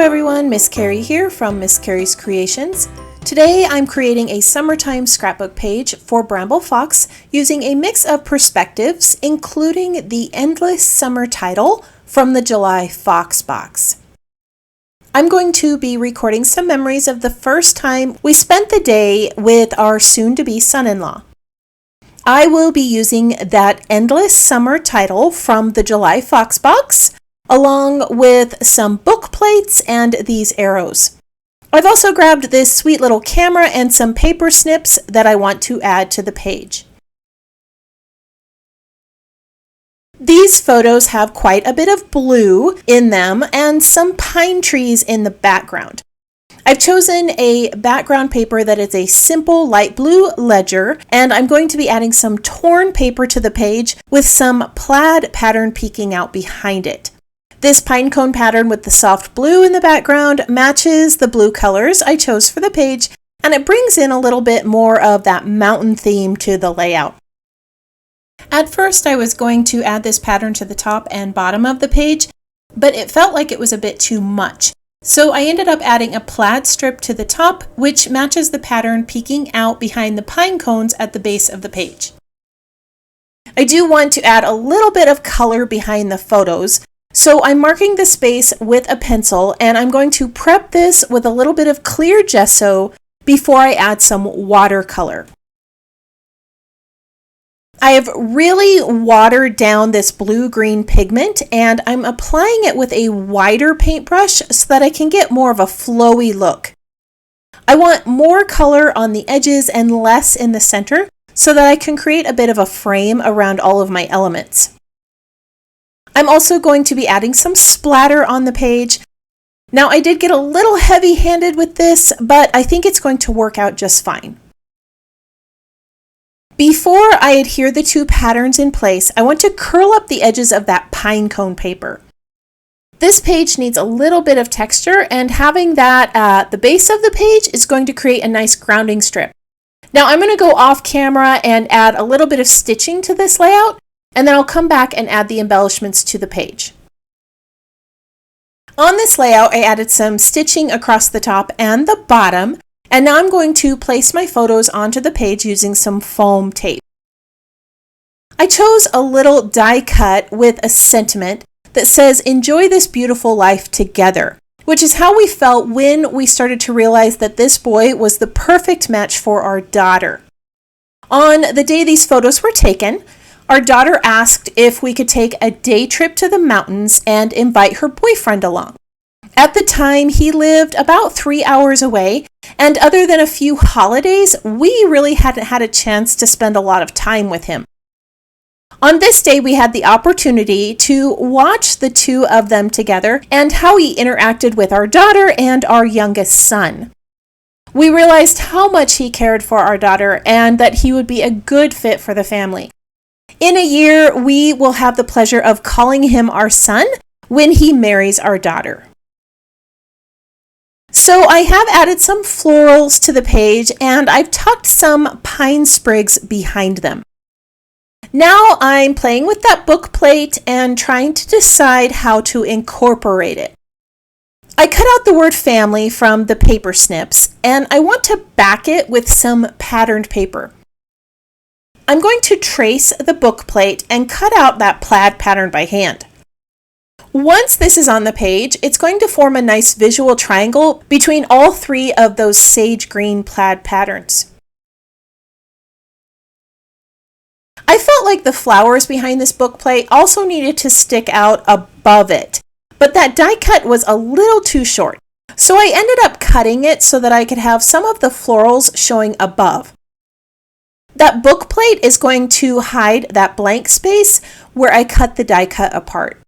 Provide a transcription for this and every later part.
everyone, Miss Carrie here from Miss Carrie's Creations. Today I'm creating a summertime scrapbook page for Bramble Fox using a mix of perspectives, including the endless summer title from the July Fox box. I'm going to be recording some memories of the first time we spent the day with our soon-to-be son-in-law. I will be using that endless summer title from the July Fox box, along with some book plates and these arrows. I've also grabbed this sweet little camera and some paper snips that I want to add to the page. These photos have quite a bit of blue in them and some pine trees in the background. I've chosen a background paper that is a simple light blue ledger, and I'm going to be adding some torn paper to the page with some plaid pattern peeking out behind it. This pine cone pattern with the soft blue in the background matches the blue colors I chose for the page, and it brings in a little bit more of that mountain theme to the layout. At first I was going to add this pattern to the top and bottom of the page, but it felt like it was a bit too much. So I ended up adding a plaid strip to the top, which matches the pattern peeking out behind the pine cones at the base of the page. I do want to add a little bit of color behind the photos, so I'm marking the space with a pencil, and I'm going to prep this with a little bit of clear gesso before I add some watercolor. I have really watered down this blue-green pigment, and I'm applying it with a wider paintbrush so that I can get more of a flowy look. I want more color on the edges and less in the center so that I can create a bit of a frame around all of my elements. I'm also going to be adding some splatter on the page. Now, I did get a little heavy-handed with this, but I think it's going to work out just fine. Before I adhere the two patterns in place, I want to curl up the edges of that pine cone paper. This page needs a little bit of texture, and having that at the base of the page is going to create a nice grounding strip. Now I'm going to go off camera and add a little bit of stitching to this layout, and then I'll come back and add the embellishments to the page. On this layout, I added some stitching across the top and the bottom. And now I'm going to place my photos onto the page using some foam tape. I chose a little die cut with a sentiment that says, "Enjoy this beautiful life together," which is how we felt when we started to realize that this boy was the perfect match for our daughter. On the day these photos were taken, our daughter asked if we could take a day trip to the mountains and invite her boyfriend along. At the time, he lived about 3 hours away, and other than a few holidays, we really hadn't had a chance to spend a lot of time with him. On this day, we had the opportunity to watch the two of them together and how he interacted with our daughter and our youngest son. We realized how much he cared for our daughter and that he would be a good fit for the family. In a year, we will have the pleasure of calling him our son when he marries our daughter. So I have added some florals to the page, and I've tucked some pine sprigs behind them. Now I'm playing with that book plate and trying to decide how to incorporate it. I cut out the word family from the paper snips, and I want to back it with some patterned paper. I'm going to trace the book plate and cut out that plaid pattern by hand. Once this is on the page, it's going to form a nice visual triangle between all three of those sage green plaid patterns. I felt like the flowers behind this book plate also needed to stick out above it, but that die cut was a little too short, so I ended up cutting it so that I could have some of the florals showing above. That book plate is going to hide that blank space where I cut the die cut apart.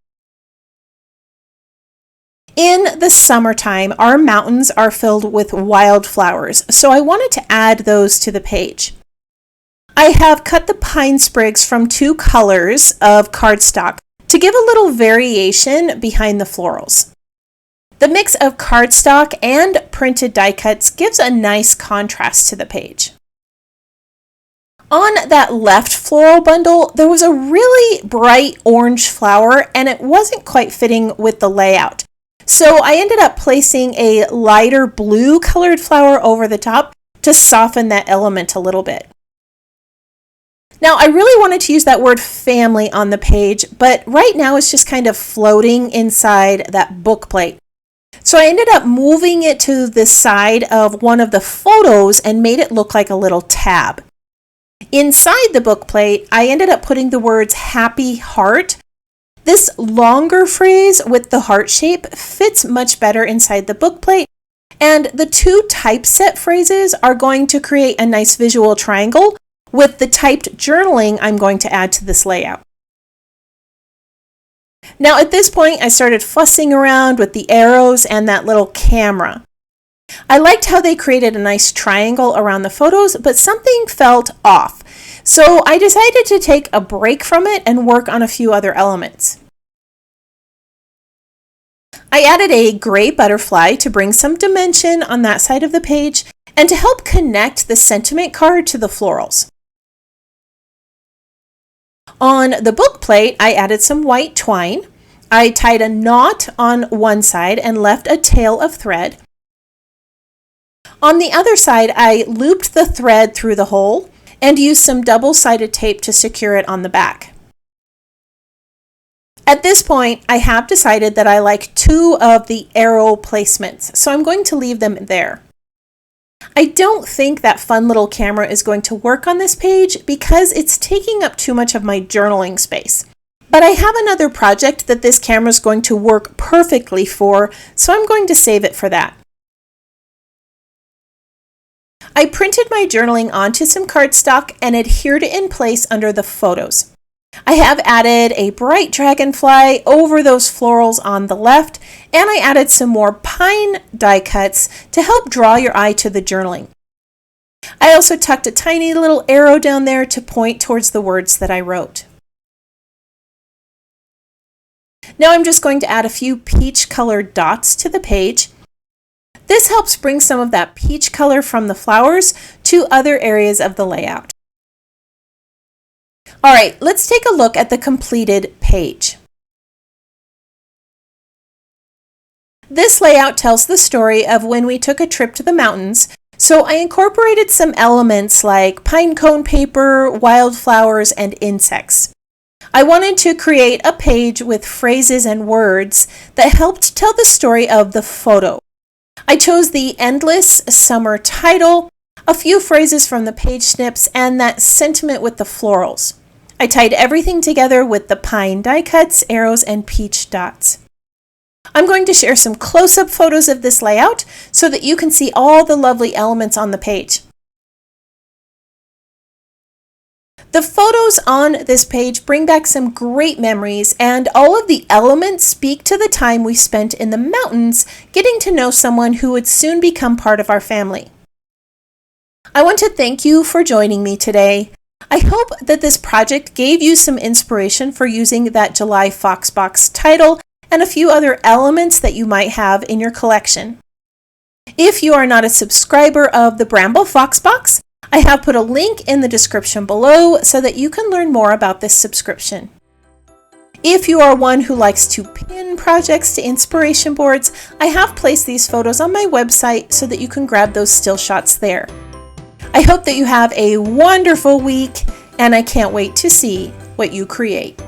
In the summertime, our mountains are filled with wildflowers, so I wanted to add those to the page. I have cut the pine sprigs from 2 colors of cardstock to give a little variation behind the florals. The mix of cardstock and printed die cuts gives a nice contrast to the page. On that left floral bundle, there was a really bright orange flower, and it wasn't quite fitting with the layout. So I ended up placing a lighter blue colored flower over the top to soften that element a little bit. Now, I really wanted to use that word family on the page, but right now it's just kind of floating inside that book plate. So I ended up moving it to the side of one of the photos and made it look like a little tab. Inside the book plate, I ended up putting the words happy heart. This longer phrase with the heart shape fits much better inside the book plate, and the two typeset phrases are going to create a nice visual triangle with the typed journaling I'm going to add to this layout. Now at this point, I started fussing around with the arrows and that little camera. I liked how they created a nice triangle around the photos, but something felt off. So I decided to take a break from it and work on a few other elements. I added a gray butterfly to bring some dimension on that side of the page and to help connect the sentiment card to the florals. On the book plate, I added some white twine. I tied a knot on one side and left a tail of thread. On the other side, I looped the thread through the hole and used some double-sided tape to secure it on the back. At this point, I have decided that I like two of the arrow placements, so I'm going to leave them there. I don't think that fun little camera is going to work on this page because it's taking up too much of my journaling space. But I have another project that this camera is going to work perfectly for, so I'm going to save it for that. I printed my journaling onto some cardstock and adhered it in place under the photos. I have added a bright dragonfly over those florals on the left, and I added some more pine die cuts to help draw your eye to the journaling. I also tucked a tiny little arrow down there to point towards the words that I wrote. Now I'm just going to add a few peach colored dots to the page. This helps bring some of that peach color from the flowers to other areas of the layout. All right, let's take a look at the completed page. This layout tells the story of when we took a trip to the mountains, so I incorporated some elements like pine cone paper, wildflowers, and insects. I wanted to create a page with phrases and words that helped tell the story of the photo. I chose the Endless Summer title, a few phrases from the page snips, and that sentiment with the florals. I tied everything together with the pine die cuts, arrows, and peach dots. I'm going to share some close-up photos of this layout so that you can see all the lovely elements on the page. The photos on this page bring back some great memories, and all of the elements speak to the time we spent in the mountains getting to know someone who would soon become part of our family. I want to thank you for joining me today. I hope that this project gave you some inspiration for using that July Fox box title and a few other elements that you might have in your collection. If you are not a subscriber of the Bramble Fox box, I have put a link in the description below so that you can learn more about this subscription. If you are one who likes to pin projects to inspiration boards, I have placed these photos on my website so that you can grab those still shots there. I hope that you have a wonderful week, and I can't wait to see what you create.